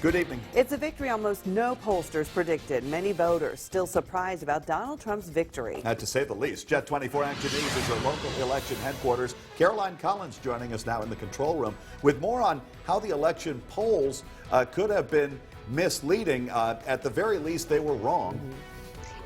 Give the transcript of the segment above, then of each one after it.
Good evening. It's a victory almost no pollsters predicted. Many voters still surprised about Donald Trump's victory. To say the least. Jet 24 Action News is our local election headquarters. Caroline Collins joining us now in the control room with more on how the election polls could have been misleading. At the very least, they were wrong.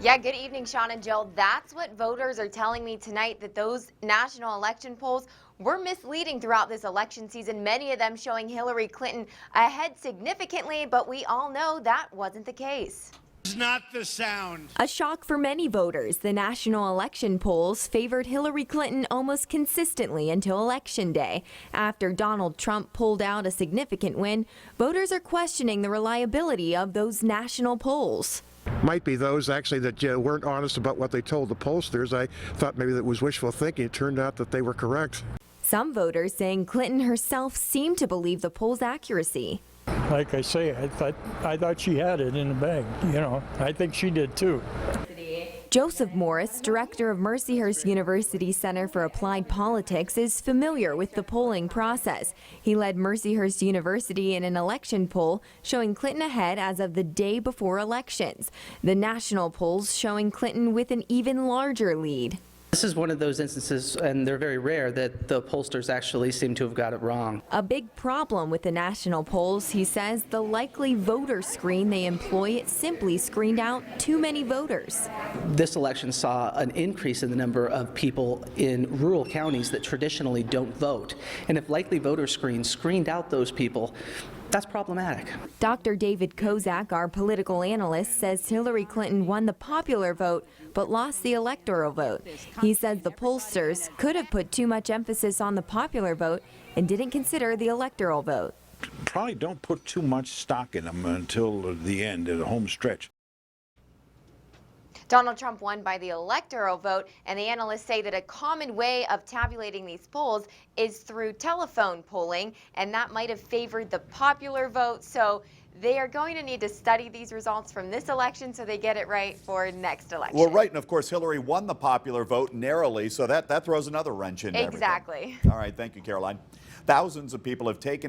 Yeah, good evening, Sean and Jill. That's what voters are telling me tonight, that those national election polls were misleading throughout this election season, many of them showing Hillary Clinton ahead significantly, but we all know that wasn't the case. It's not the sound. A shock for many voters. The national election polls favored Hillary Clinton almost consistently until Election Day. After Donald Trump pulled out a significant win, voters are questioning the reliability of those national polls. Might be those actually that weren't honest about what they told the pollsters. I thought maybe that was wishful thinking. It turned out that they were correct. Some voters saying Clinton herself seemed to believe the poll's accuracy. Like I say, I thought she had it in the bag. You know, I think she did too. Joseph Morris, director of Mercyhurst University Center for Applied Politics, is familiar with the polling process. He led Mercyhurst University in an election poll showing Clinton ahead as of the day before elections. The national polls showing Clinton with an even larger lead. This is one of those instances, and they're very rare, that the pollsters actually seem to have got it wrong. A big problem with the national polls, he says, the likely voter screen they employ simply screened out too many voters. This election saw an increase in the number of people in rural counties that traditionally don't vote. And if likely voter screens screened out those people, that's problematic. Dr. David Kozak, our political analyst, says Hillary Clinton won the popular vote but lost the electoral vote. He says the pollsters could have put too much emphasis on the popular vote and didn't consider the electoral vote. Probably don't put too much stock in them until the end, at the home stretch. Donald Trump won by the electoral vote, and the analysts say that a common way of tabulating these polls is through telephone polling, and that might have favored the popular vote. So they are going to need to study these results from this election so they get it right for next election. Well, right, and of course Hillary won the popular vote narrowly, so that throws another wrench in everything. Exactly. All right, thank you, Caroline. Thousands of people have taken